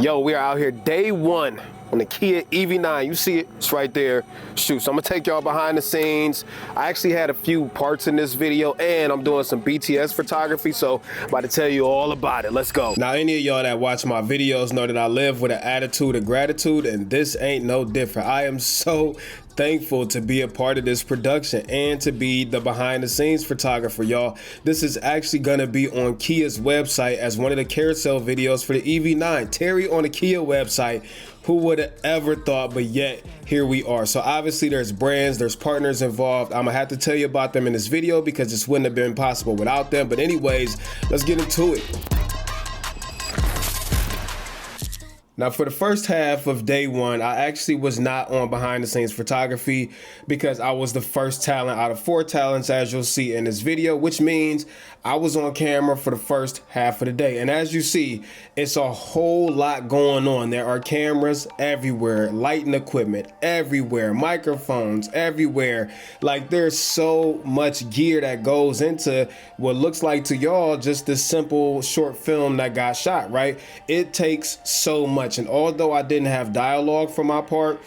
Yo, we are out here day one on the Kia EV9. You see it, it's right there. Shoot, so I'm gonna take y'all behind the scenes. I actually had a few parts in this video and I'm doing some BTS photography, so I'm about to tell you all about it. Let's go. Now, any of y'all that watch my videos know that I live with an attitude of gratitude, and this ain't no different. I am so thankful to be a part of this production and to be the behind the scenes photographer, y'all. This is actually gonna be on Kia's website as one of the carousel videos for the EV9. Terry on the Kia website. Who would have ever thought, but yet here we are. So obviously there's brands, there's partners involved. I'm gonna have to tell you about them in this video because this wouldn't have been possible without them. But anyways, let's get into it. Now, for the first half of day one, I actually was not on behind the scenes photography because I was the first talent out of 4 talents, as you'll see in this video, which means I was on camera for the first half of the day. And as you see, it's a whole lot going on. There are cameras everywhere, lighting equipment everywhere, microphones everywhere. Like, there's so much gear that goes into what looks like to y'all just this simple short film that got shot, right? It takes so much. And although I didn't have dialogue for my part,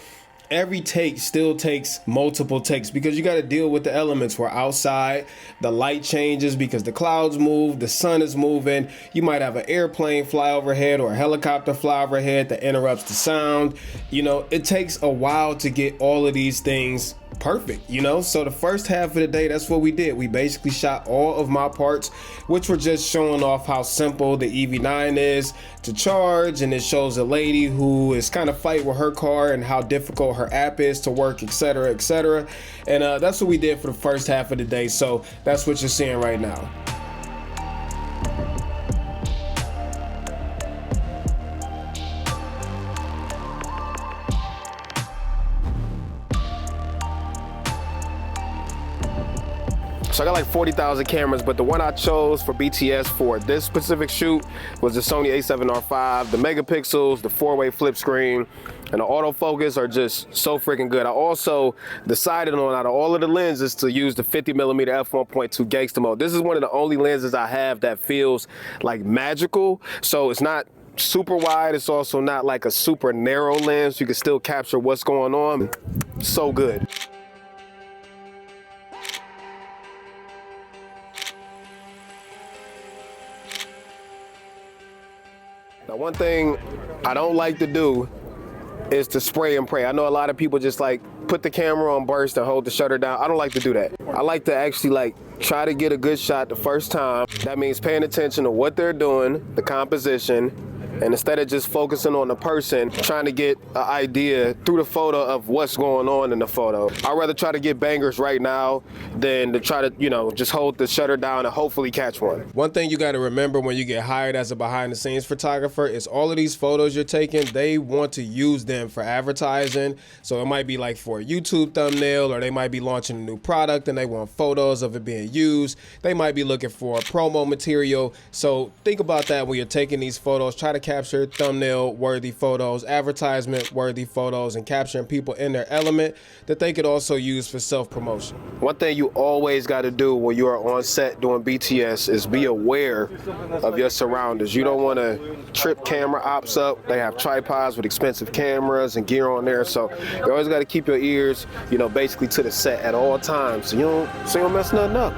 every take still takes multiple takes because you got to deal with the elements. We're outside, the light changes because the clouds move, the sun is moving. You might have an airplane fly overhead or a helicopter fly overhead that interrupts the sound. You know, it takes a while to get all of these things perfect, you know? So the first half of the day, that's what we did. We basically shot all of my parts, which were just showing off how simple the EV9 is to charge, and it shows a lady who is kind of fighting with her car and how difficult her app is to work, etc., etc. And that's what we did for the first half of the day. So that's what you're seeing right now. So I got like 40,000 cameras, but the one I chose for BTS for this specific shoot was the Sony a7R5. The megapixels, the 4-way flip screen, and the autofocus are just so freaking good. I also decided on, out of all of the lenses, to use the 50mm f1.2 gangster mode. This is one of the only lenses I have that feels like magical. So it's not super wide, it's also not like a super narrow lens. You can still capture what's going on. So good. Now, one thing I don't like to do is to spray and pray. I know a lot of people just like put the camera on burst and hold the shutter down. I don't like to do that. I like to actually like try to get a good shot the first time. That means paying attention to what they're doing, the composition, and instead of just focusing on the person, trying to get an idea through the photo of what's going on in the photo. I'd rather try to get bangers right now than to try to, you know, just hold the shutter down and hopefully catch one. One thing you got to remember when you get hired as a behind the scenes photographer is all of these photos you're taking, they want to use them for advertising. So it might be like for a YouTube thumbnail, or they might be launching a new product and they want photos of it being used. They might be looking for promo material. So think about that when you're taking these photos. Try to capture thumbnail worthy photos, advertisement worthy photos, and capturing people in their element that they could also use for self-promotion. One thing you always got to do when you are on set doing BTS is be aware of your surroundings. You don't want to trip camera ops up. They have tripods with expensive cameras and gear on there, so you always got to keep your ears, you know, basically to the set at all times, so you don't mess nothing up.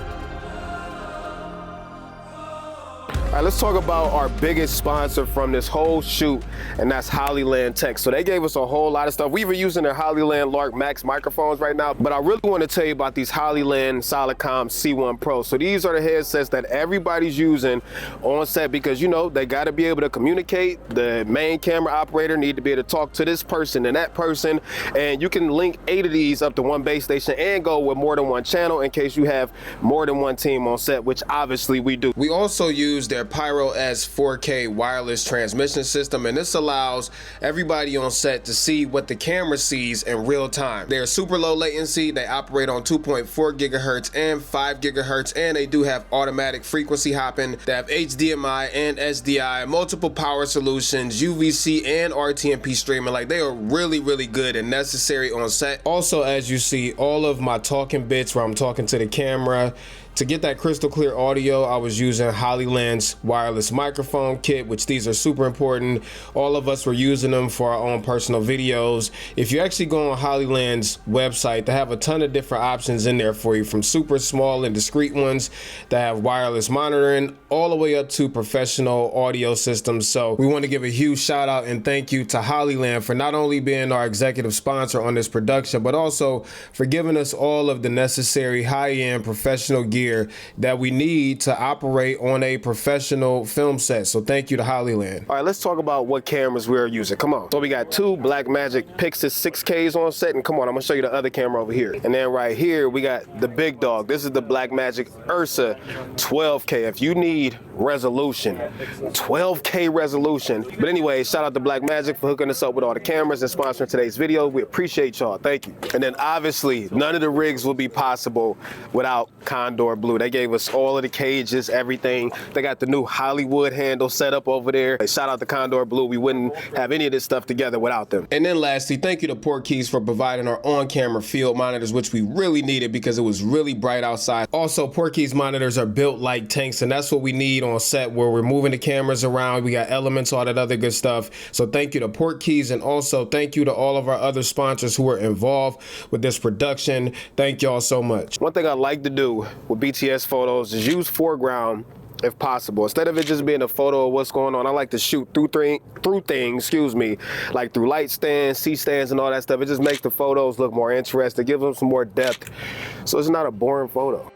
All right, let's talk about our biggest sponsor from this whole shoot, and that's Hollyland Tech. So they gave us a whole lot of stuff. We're using their Hollyland Lark Max microphones right now, but I really want to tell you about these Hollyland Solidcom C1 Pro. So these are the headsets that everybody's using on set because, you know, they got to be able to communicate. The main camera operator need to be able to talk to this person and that person, and you can link 8 of these up to one base station and go with more than one channel in case you have more than one team on set, which obviously we do. We also use their Pyro S 4K wireless transmission system, and this allows everybody on set to see what the camera sees in real time. They're super low latency, they operate on 2.4 gigahertz and 5 gigahertz, and they do have automatic frequency hopping. They have HDMI and SDI, multiple power solutions, UVC and RTMP streaming. Like, they are really, really good and necessary on set. Also, as you see, all of my talking bits where I'm talking to the camera, To get that crystal clear audio, I was using HoloLens wireless microphone kit, which these are super important. All of us were using them for our own personal videos. If you actually go on HoloLens website, they have a ton of different options in there for you, from super small and discreet ones that have wireless monitoring all the way up to professional audio systems. So we want to give a huge shout out and thank you to HoloLens for not only being our executive sponsor on this production, but also for giving us all of the necessary high-end professional gear that we need to operate on a professional film set. So thank you to HoloLens. All right, let's talk about what cameras we're using. Come on. So we got two Blackmagic Pixis 6Ks on set, and come on, I'm gonna show you the other camera over here. And then right here, we got the big dog. This is the Blackmagic Ursa 12K. If you need resolution, 12K resolution. But anyway, shout out to Blackmagic for hooking us up with all the cameras and sponsoring today's video. We appreciate y'all. Thank you. And then obviously, none of the rigs will be possible without Condor Blue. They gave us all of the cages, everything. They got the new Hollywood handle set up over there. Shout out to Condor Blue. We wouldn't have any of this stuff together without them. And then lastly, thank you to Portkeys for providing our on-camera field monitors, which we really needed because it was really bright outside. Also, Portkeys monitors are built like tanks, and that's what we need on set where we're moving the cameras around. We got elements, all that other good stuff. So thank you to Portkeys, and also thank you to all of our other sponsors who were involved with this production. Thank y'all so much. One thing I like to do with BTS photos is use foreground if possible. Instead of it just being a photo of what's going on, I like to shoot through things, excuse me, like through light stands, C-stands and all that stuff. It just makes the photos look more interesting, give them some more depth, so it's not a boring photo.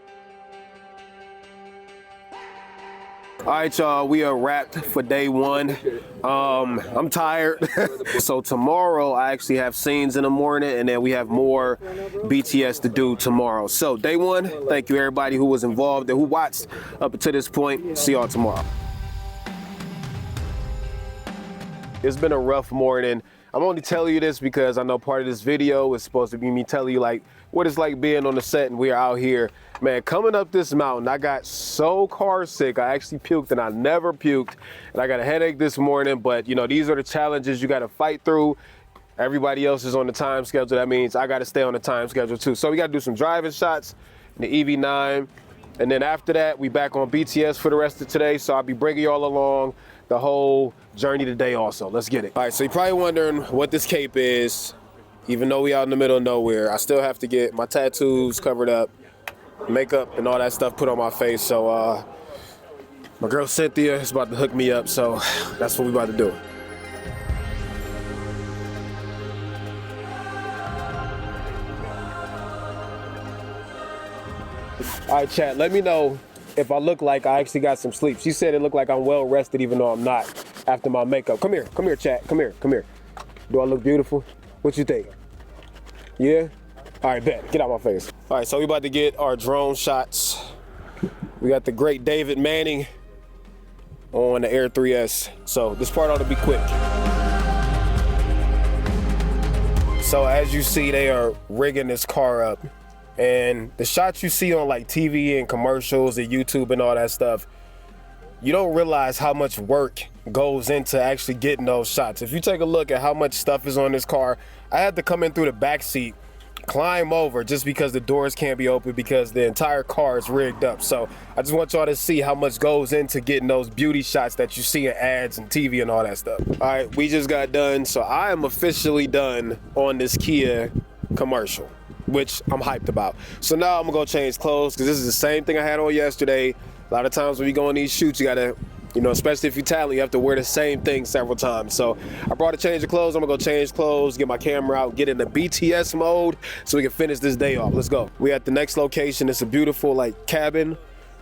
All right, y'all, we are wrapped for day one. I'm tired. So tomorrow I actually have scenes in the morning, and then we have more BTS to do tomorrow. So day one, thank you everybody who was involved and who watched up to this point. See y'all tomorrow. It's been a rough morning. I'm only telling you this because I know part of this video is supposed to be me telling you like what it's like being on the set, and we're out here. Man, coming up this mountain, I got so car sick. I actually puked, and I never puked. And I got a headache this morning, but you know, these are the challenges you gotta fight through. Everybody else is on the time schedule. That means I gotta stay on the time schedule too. So we gotta do some driving shots in the EV9. And then after that, we back on BTS for the rest of today. So I'll be bringing y'all along the whole journey today also. Let's get it. All right, so you're probably wondering what this cape is. Even though we out in the middle of nowhere, I still have to get my tattoos covered up, makeup and all that stuff put on my face. So my girl Cynthia is about to hook me up, so that's what we about to do. All right, chat, let me know if I look like I actually got some sleep. She said it looked like I'm well rested even though I'm not after my makeup. Come here, chat, come here. Do I look beautiful? What you think? Yeah? All right, bet, get out my face. All right, so we about to get our drone shots. We got the great David Manning on the Air 3S. So this part ought to be quick. So as you see, they are rigging this car up. And the shots you see on like TV and commercials and YouTube and all that stuff, you don't realize how much work goes into actually getting those shots. If you take a look at how much stuff is on this car, I had to come in through the back seat, climb over just because the doors can't be open because the entire car is rigged up. So I just want y'all to see how much goes into getting those beauty shots that you see in ads and TV and all that stuff. All right, we just got done. So I am officially done on this Kia commercial, which I'm hyped about. So now I'm gonna go change clothes because this is the same thing I had on yesterday. A lot of times when you go on these shoots, you gotta, you know, especially if you're talent, you have to wear the same thing several times. So I brought a change of clothes. I'm gonna go change clothes, get my camera out, get in the BTS mode so we can finish this day off. Let's go. We at the next location. It's a beautiful like cabin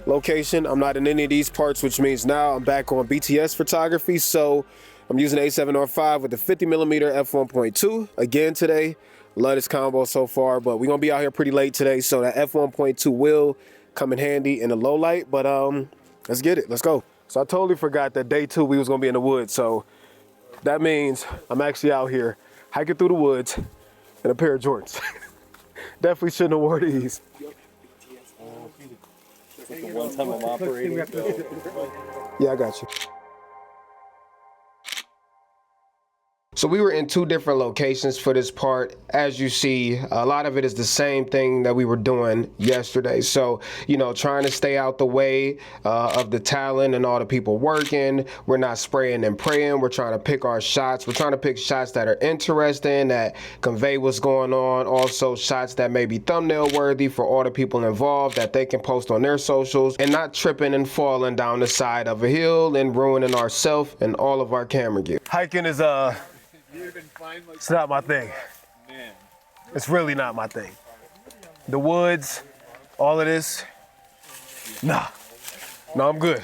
location. I'm not in any of these parts, which means now I'm back on BTS photography. So I'm using the A7R5 with the 50mm f1.2 again today. Love this combo so far, but we're gonna be out here pretty late today, so that f1.2 will come in handy in the low light, but let's get it, let's go. So I totally forgot that day two we was gonna be in the woods, so that means I'm actually out here hiking through the woods in a pair of Jordans. Definitely shouldn't have worn these. One time I'm operating. So. Yeah, I got you. So we were in 2 different locations for this part. As you see, a lot of it is the same thing that we were doing yesterday. So, you know, trying to stay out the way of the talent and all the people working. We're not spraying and praying. We're trying to pick our shots. We're trying to pick shots that are interesting, that convey what's going on. Also shots that may be thumbnail worthy for all the people involved, that they can post on their socials, and not tripping and falling down the side of a hill and ruining ourselves and all of our camera gear. Hiking is it's not my thing. It's really not my thing. The woods, all of this, nah. No, I'm good.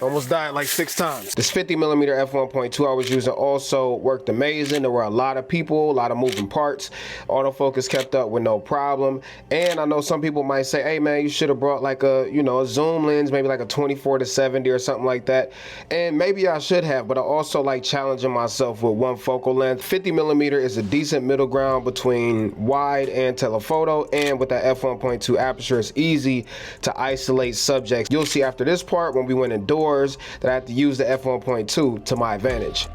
Almost died like 6 times. This 50mm f1.2 I was using also worked amazing. There were a lot of people, a lot of moving parts. Autofocus kept up with no problem. And I know some people might say, hey man, you should have brought like a, you know, a zoom lens, maybe like a 24-70 or something like that. And maybe I should have, but I also like challenging myself with one focal length. 50mm is a decent middle ground between wide and telephoto, and with that f1.2 aperture, it's easy to isolate subjects. You'll see after this part, when we went indoors, that I have to use the f1.2 to my advantage.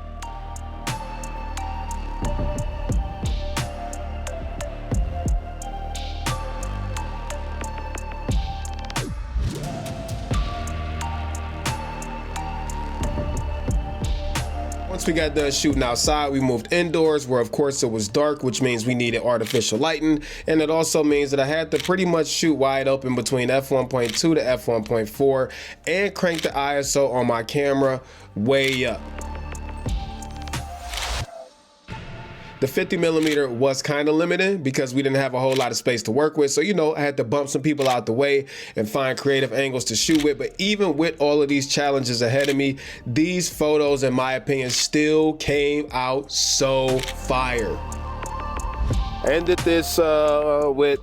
Once we got done shooting outside, we moved indoors, where of course it was dark, which means we needed artificial lighting, and it also means that I had to pretty much shoot wide open between f1.2 to f1.4 and crank the ISO on my camera way up. The 50mm was kind of limited because we didn't have a whole lot of space to work with. So, you know, I had to bump some people out the way and find creative angles to shoot with. But even with all of these challenges ahead of me, these photos, in my opinion, still came out so fire. Ended this with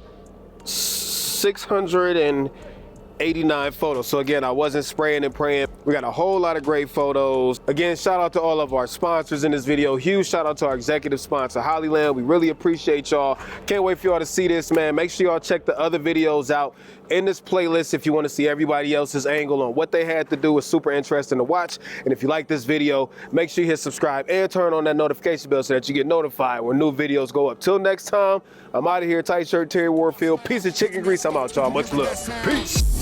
689 photos. So again, I wasn't spraying and praying. We got a whole lot of great photos. Again, shout out to all of our sponsors in this video. Huge shout out to our executive sponsor, Hollyland. We really appreciate y'all. Can't wait for y'all to see this, man. Make sure y'all check the other videos out in this playlist if you want to see everybody else's angle on what they had to do. It's super interesting to watch. And if you like this video, make sure you hit subscribe and turn on that notification bell so that you get notified when new videos go up. Till next time, I'm out of here. Tight shirt, Terry Warfield. Piece of chicken grease. I'm out, y'all. Much love. Peace.